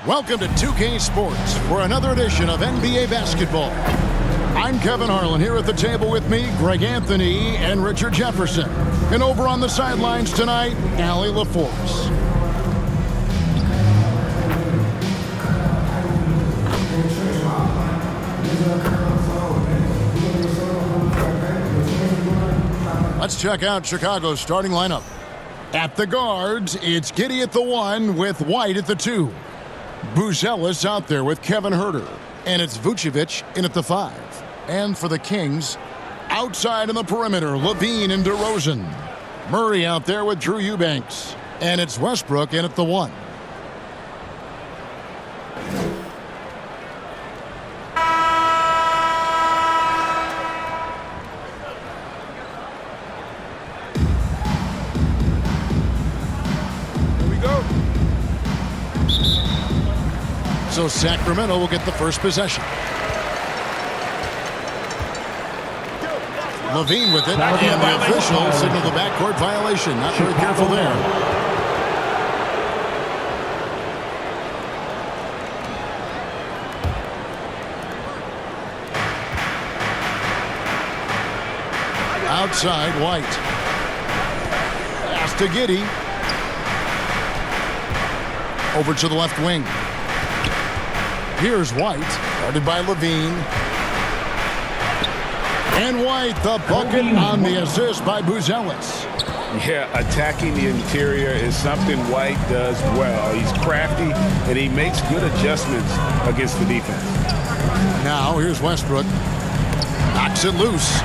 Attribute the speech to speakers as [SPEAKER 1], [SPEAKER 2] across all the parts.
[SPEAKER 1] Welcome to 2K Sports for another edition of NBA basketball. I'm Kevin Harlan. Here at the table with me, Greg Anthony and Richard Jefferson. And over on the sidelines tonight, Allie LaForce. Let's check out Chicago's starting lineup. At the guards, it's Giddey at the 1 with White at the 2. Buzelis out there with Kevin Huerter. And it's Vucevic in at the 5. And for the Kings, outside in the perimeter, Levine and DeRozan. Murray out there with Drew Eubanks. And it's Westbrook in at the 1. So Sacramento will get the first possession. Levine with it, and the official signaled the backcourt violation. Not very careful there. Outside, White. Pass to Giddey. Over to the left wing. Here's White, guarded by Levine. And White, the bucket on the assist by Buzelis.
[SPEAKER 2] Yeah, attacking the interior is something White does well. He's crafty, and he makes good adjustments against the defense.
[SPEAKER 1] Now, here's Westbrook. Knocks it loose.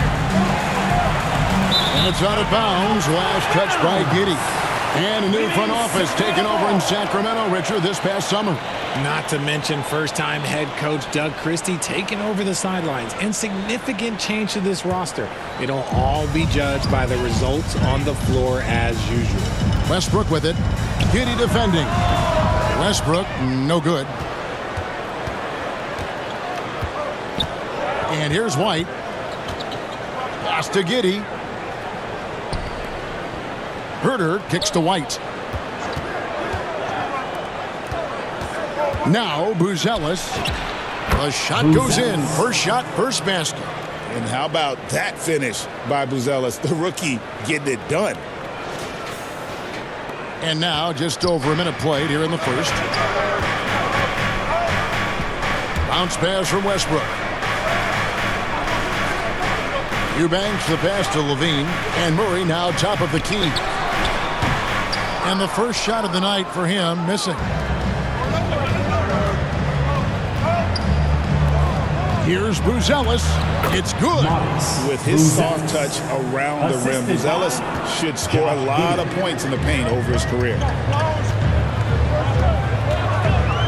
[SPEAKER 1] And it's out of bounds. Last touch by Giddey. And a new front office taken over in Sacramento, Richard, this past summer.
[SPEAKER 3] Not to mention first-time head coach Doug Christie taking over the sidelines, and significant change to this roster. It'll all be judged by the results on the floor as usual.
[SPEAKER 1] Westbrook with it. Giddey defending. Westbrook, no good. And here's White. Pass to Giddey. Huerter kicks to White. Now Buzelis. The shot goes in. First shot, first basket.
[SPEAKER 2] And how about that finish by Buzelis, the rookie, getting it done.
[SPEAKER 1] And now just over a minute played here in the first. Bounce pass from Westbrook. Eubanks the pass to Levine. And Murray now top of the key. And the first shot of the night for him missing. Here's Buzelis. It's good.
[SPEAKER 2] With his soft touch around the rim, Buzelis should score a lot of points in the paint over his career.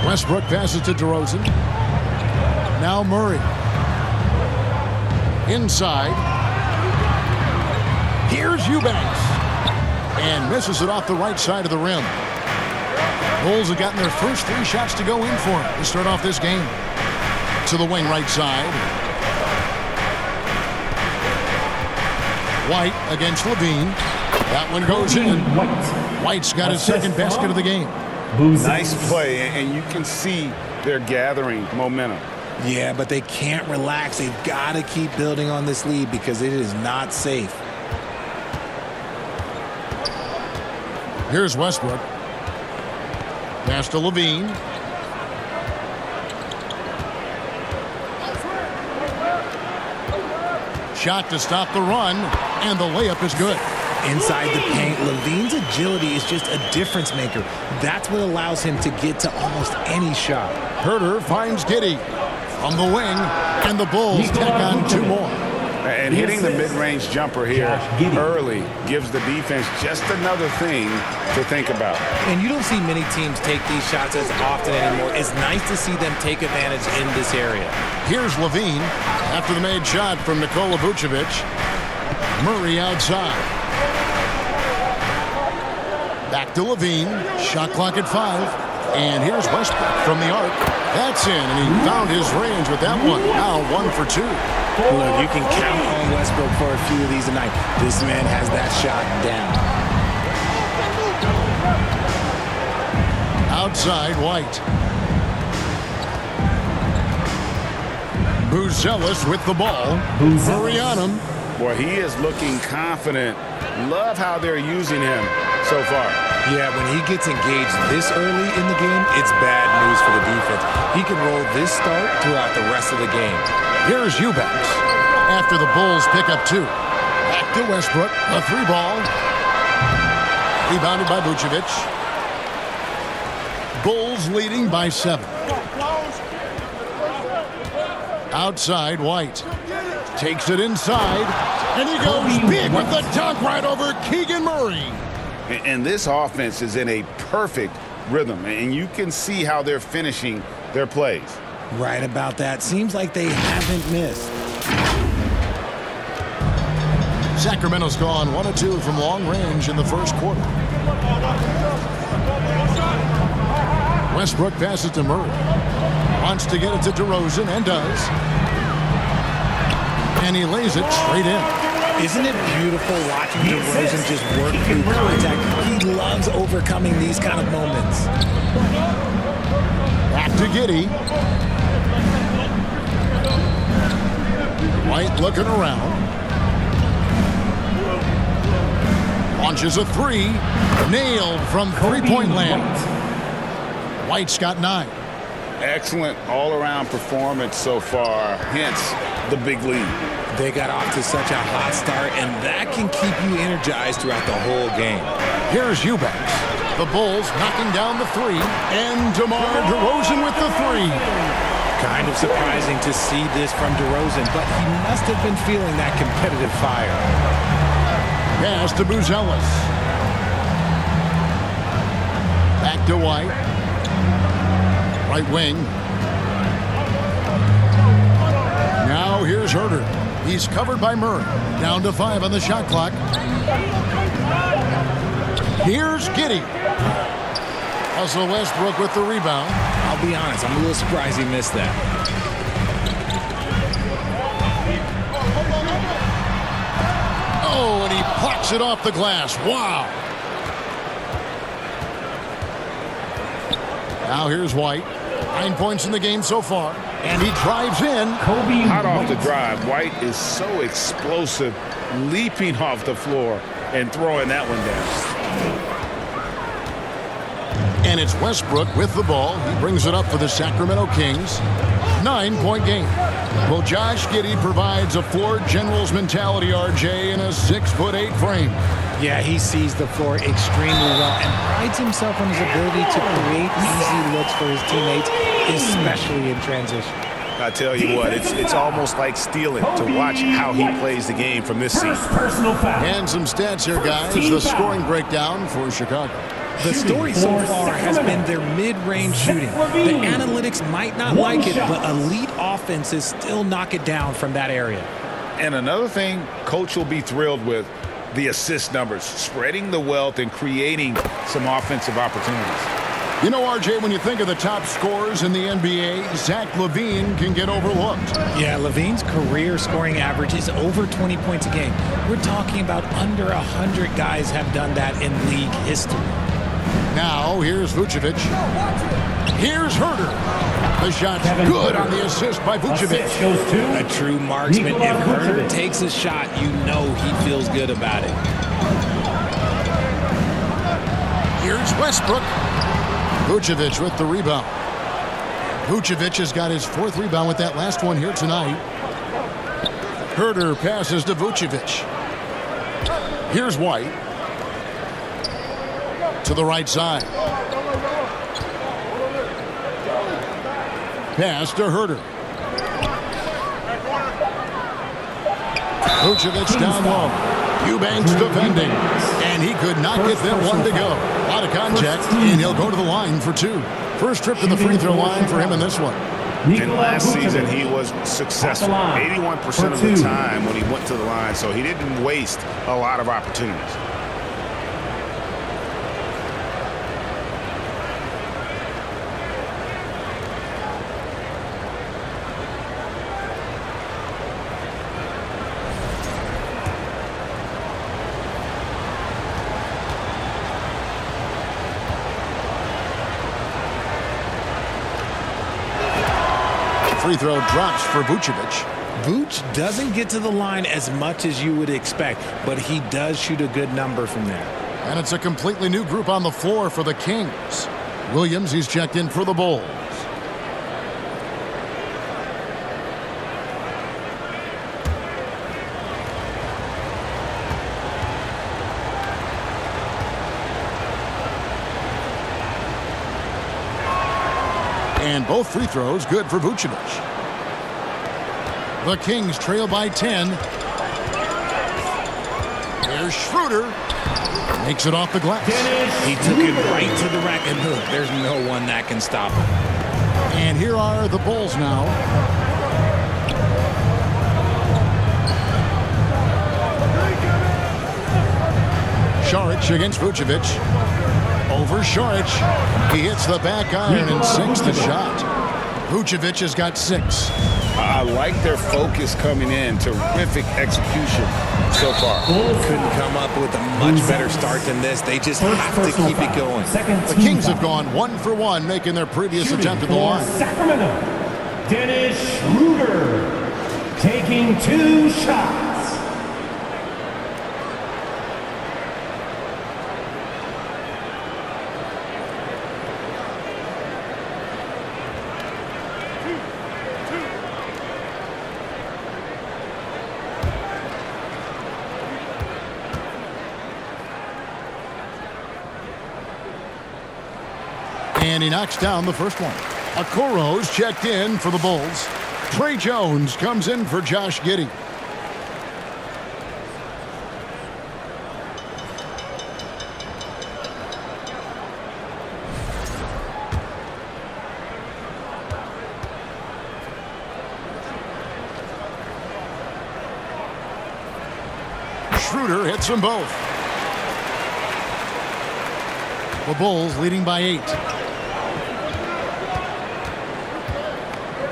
[SPEAKER 1] Westbrook passes to DeRozan. Now Murray. Inside. Here's Eubanks. And misses it off the right side of the rim. Bulls have gotten their first 3 shots to go in for him to start off this game. To the wing right side. White against Levine. That one goes in. White's got his second basket of the game.
[SPEAKER 2] Nice play, and you can see they're gathering momentum.
[SPEAKER 3] Yeah, but they can't relax. They've got to keep building on this lead because it is not safe.
[SPEAKER 1] Here's Westbrook. Pass to Levine. Shot to stop the run, and the layup is good.
[SPEAKER 3] Inside the paint, Levine's agility is just a difference maker. That's what allows him to get to almost any shot.
[SPEAKER 1] Huerter finds Giddey from the wing, and the Bulls tack on 2 more.
[SPEAKER 2] And hitting the mid-range jumper here early gives the defense just another thing to think about.
[SPEAKER 3] And you don't see many teams take these shots as often anymore. It's nice to see them take advantage in this area.
[SPEAKER 1] Here's Levine after the made shot from Nikola Vucevic. Murray outside. Back to Levine. Shot clock at 5. And here's Westbrook from the arc. That's in, and he found his range with that one. Now 1 for 2.
[SPEAKER 3] Look, you can count on Westbrook for a few of these tonight. This man has that shot down.
[SPEAKER 1] Outside, White. Buzelis with the ball. Hurry on him.
[SPEAKER 2] Boy, he is looking confident. Love how they're using him so far.
[SPEAKER 3] Yeah, when he gets engaged this early in the game, it's bad news for the defense. He can roll this start throughout the rest of the game.
[SPEAKER 1] Here's Eubanks. After the Bulls pick up 2. Back to Westbrook. A 3-ball. Rebounded by Vucevic. Bulls leading by 7. Outside, White. Takes it inside. And he goes big with the dunk right over Keegan Murray.
[SPEAKER 2] And this offense is in a perfect rhythm, and you can see how they're finishing their plays.
[SPEAKER 3] Right about that. Seems like they haven't missed.
[SPEAKER 1] Sacramento's gone 1 of 2 from long range in the first quarter. Westbrook passes to Murray. Wants to get it to DeRozan, and does. And he lays it straight in.
[SPEAKER 3] Isn't it beautiful watching DeRozan just work through contact? He loves overcoming these kind of moments.
[SPEAKER 1] Back to Giddey. White looking around. Launches a 3. Nailed from three-point land. White's got 9.
[SPEAKER 2] Excellent all-around performance so far, hence the big lead.
[SPEAKER 3] They got off to such a hot start, and that can keep you energized throughout the whole game.
[SPEAKER 1] Here's Eubanks. The Bulls knocking down the 3. And DeMar DeRozan with the 3.
[SPEAKER 3] Kind of surprising to see this from DeRozan, but he must have been feeling that competitive fire.
[SPEAKER 1] Pass to Buzelis. Back to White. Right wing. Now here's Herter. He's covered by Murray. Down to 5 on the shot clock. Here's Giddey. Russell Westbrook with the rebound.
[SPEAKER 3] I'll be honest, I'm a little surprised he missed that.
[SPEAKER 1] Oh, and he plucks it off the glass. Wow. Now here's White. 9 points in the game so far. And he drives in.
[SPEAKER 2] Hot off the drive. White is so explosive, leaping off the floor and throwing that one down.
[SPEAKER 1] And it's Westbrook with the ball. He brings it up for the Sacramento Kings. 9-point game. Well, Josh Giddey provides a floor general's mentality, RJ, in a 6'8" frame.
[SPEAKER 3] Yeah, he sees the floor extremely well and prides himself on his ability to create easy looks for his teammates, especially in transition.
[SPEAKER 2] I tell you what, it's almost like stealing to watch how he plays the game from this seat.
[SPEAKER 1] And some stats here, guys. The scoring breakdown for Chicago.
[SPEAKER 3] The story so far has been their mid-range shooting. The analytics might not like it, but elite offenses still knock it down from that area.
[SPEAKER 2] And another thing Coach will be thrilled with, the assist numbers, spreading the wealth and creating some offensive opportunities.
[SPEAKER 1] You know, RJ, when you think of the top scorers in the NBA, Zach LaVine can get overlooked.
[SPEAKER 3] Yeah, LaVine's career scoring average is over 20 points a game. We're talking about under 100 guys have done that in league history.
[SPEAKER 1] Now, here's Vucevic. Here's Herter. The shot's good on the assist by Vucevic.
[SPEAKER 3] A true marksman. If Herter takes a shot, you know he feels good about it.
[SPEAKER 1] Here's Westbrook. Vucevic with the rebound. Vucevic has got his 4th rebound with that last one here tonight. Herter passes to Vucevic. Here's White. To the right side. Pass to Herter. Vucevic down low. Eubanks defending. And he could not get them one to go. Out of contact, and he'll go to the line for 2. First trip to the free throw line for him in this one.
[SPEAKER 2] And last season, he was successful 81% of the time when he went to the line, so he didn't waste a lot of opportunities.
[SPEAKER 1] free throw drops for Vucevic.
[SPEAKER 3] Vooch doesn't get to the line as much as you would expect, but he does shoot a good number from there.
[SPEAKER 1] And it's a completely new group on the floor for the Kings. Williams, he's checked in for the Bulls. And both free throws good for Vucevic. The Kings trail by 10. There's Schroeder. Makes it off the glass.
[SPEAKER 3] He took it right to the rack, and look, there's no one that can stop him.
[SPEAKER 1] And here are the Bulls now. Šarić against Vucevic. Over Šarić. He hits the back iron and sinks the shot. Vucevic has got 6.
[SPEAKER 2] I like their focus coming in. Terrific execution so far.
[SPEAKER 3] Couldn't come up with a much better start than this. They just have to keep it going.
[SPEAKER 1] The Kings have gone 1 for 1, making their previous attempt at the line.
[SPEAKER 4] Sacramento, Dennis Schroeder taking 2 shots.
[SPEAKER 1] And he knocks down the first one. Okoro's checked in for the Bulls. Trey Jones comes in for Josh Giddey. Schroeder hits them both. The Bulls leading by 8.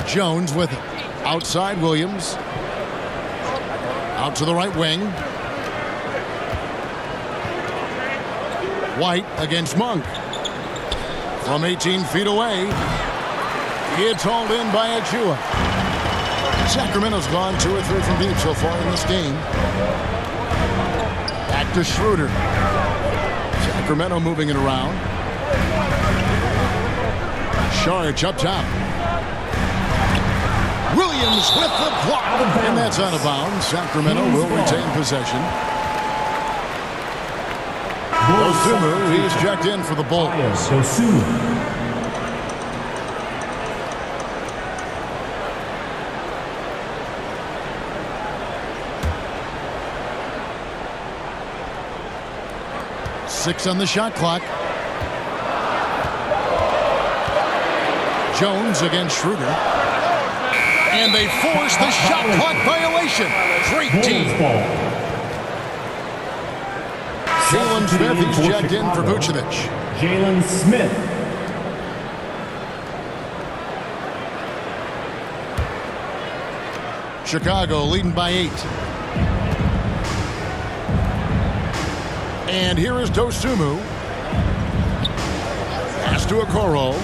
[SPEAKER 1] Jones with it. Outside Williams. Out to the right wing. White against Monk. From 18 feet away. It's hauled in by Achua. Sacramento's gone 2 or 3 from deep so far in this game. Back to Schroeder. Sacramento moving it around. Šarić up top. Williams with the block. And that's out of bounds. Sacramento will retain possession. Dosunmu, he's checked in for the Bulls.
[SPEAKER 4] Dosunmu.
[SPEAKER 1] Six on the shot clock. Jones against Schroeder. And they force the shot clock violation. Great team. Jalen Smith, he's checked in for Vucevic.
[SPEAKER 4] Jalen Smith.
[SPEAKER 1] Chicago leading by 8. And here is Dosunmu. Pass to Okoro.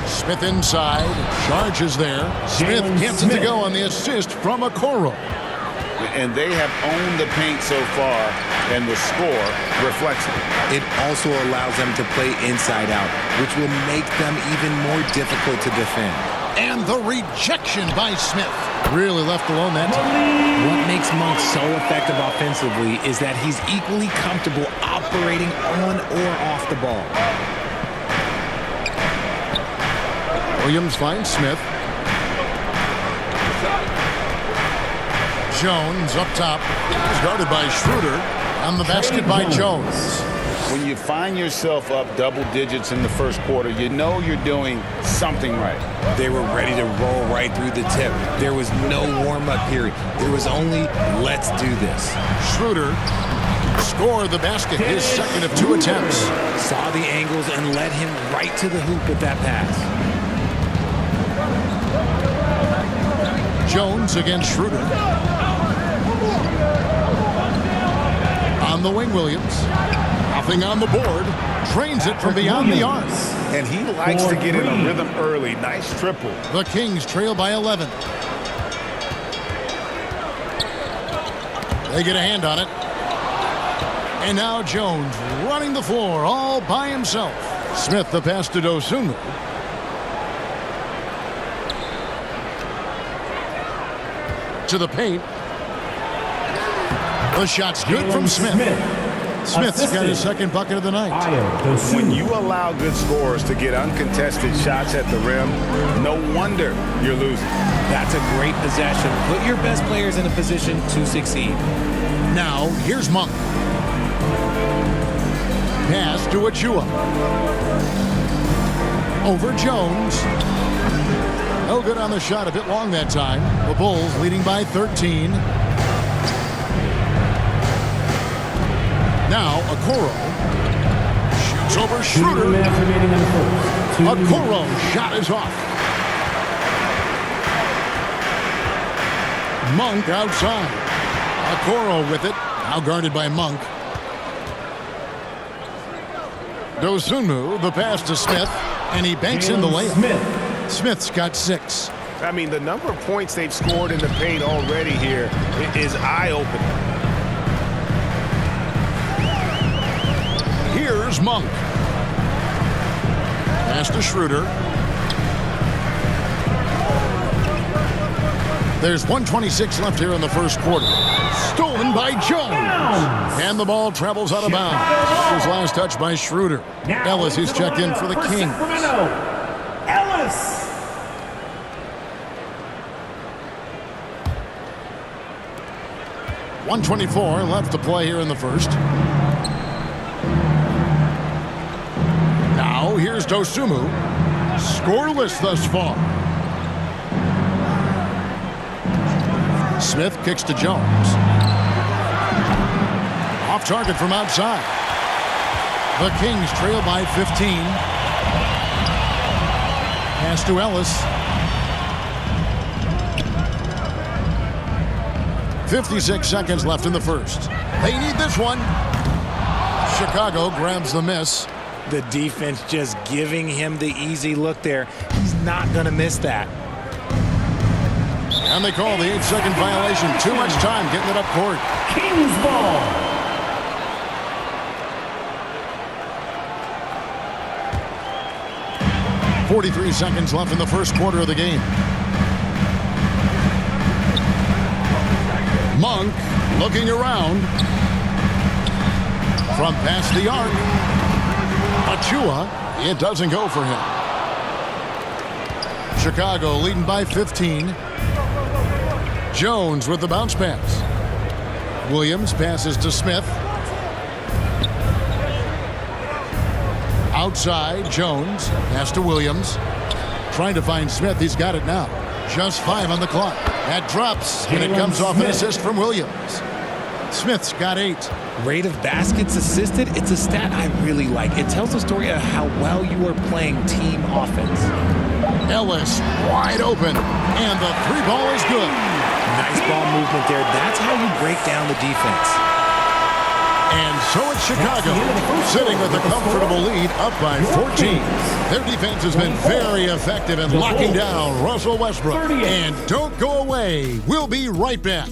[SPEAKER 1] Smith inside. Charges there. Smith gets it to go on the assist from Okoro.
[SPEAKER 2] And they have owned the paint so far, and the score reflects it.
[SPEAKER 3] It also allows them to play inside out, which will make them even more difficult to defend.
[SPEAKER 1] And the rejection by Smith. Really left alone that time.
[SPEAKER 3] What makes Monk so effective offensively is that he's equally comfortable operating on or off the ball.
[SPEAKER 1] Williams finds Smith. Jones up top. He's guarded by Schroeder. On the basket by Jones.
[SPEAKER 2] When you find yourself up double digits in the first quarter, you know you're doing something right.
[SPEAKER 3] They were ready to roll right through the tip. There was no warm-up period. There was only, let's do this.
[SPEAKER 1] Schroeder scored the basket, his second of 2 attempts.
[SPEAKER 3] Saw the angles and led him right to the hoop with that pass.
[SPEAKER 1] Jones against Schroeder. On the wing, Williams. Nothing on the board. Drains it from beyond the arc.
[SPEAKER 2] and he likes to get in a rhythm early. Nice triple.
[SPEAKER 1] The Kings trail by 11. They get a hand on it. And now Jones running the floor all by himself. Smith the pass to Dosunmu. To the paint. The shot's good from Smith. Smith's got his second bucket of the night.
[SPEAKER 2] When you allow good scorers to get uncontested shots at the rim, no wonder you're losing.
[SPEAKER 3] That's a great possession. Put your best players in a position to succeed.
[SPEAKER 1] Now, here's Monk. Pass to Achua. Over Jones. No good on the shot, a bit long that time. The Bulls leading by 13. Now, Okoro shoots over Schroeder. Okoro shot is off. Monk outside. Okoro with it. Now guarded by Monk. Dosunmu, the pass to Smith, and he banks in the layup. Smith's got 6.
[SPEAKER 2] I mean, the number of points they've scored in the paint already here is eye-opening.
[SPEAKER 1] Here's Monk. Pass to Schroeder. There's 1:26 left here in the first quarter. Stolen by Jones. And the ball travels out of bounds. His last touch by Schroeder. Ellis is checked in for the Kings.
[SPEAKER 4] Sacramento, Ellis.
[SPEAKER 1] 1:24 left to play here in the first. Now here's Dosunmu. Scoreless thus far. Smith kicks to Jones. Off target from outside. The Kings trail by 15. Pass to Ellis. 56 seconds left in the first. They need this one. Chicago grabs the miss.
[SPEAKER 3] The defense just giving him the easy look there. He's not going to miss that.
[SPEAKER 1] And they call the 8-second violation. Too much time getting it up court.
[SPEAKER 4] Kings ball.
[SPEAKER 1] .43 seconds left in the first quarter of the game. Monk looking around. From past the arc. Achua, it doesn't go for him. Chicago leading by 15. Jones with the bounce pass. Williams passes to Smith. Outside, Jones. Pass to Williams. Trying to find Smith. He's got it now. Just 5 on the clock. That drops, and it comes off an assist from Williams. Smith's got 8.
[SPEAKER 3] Rate of baskets assisted, it's a stat I really like. It tells the story of how well you are playing team offense.
[SPEAKER 1] Ellis wide open, and the 3 ball is good.
[SPEAKER 3] Nice ball movement there. That's how you break down the defense.
[SPEAKER 1] And so it's Chicago, sitting with a comfortable lead up by 14. Their defense has been very effective in locking down Russell Westbrook. And don't go away. We'll be right back.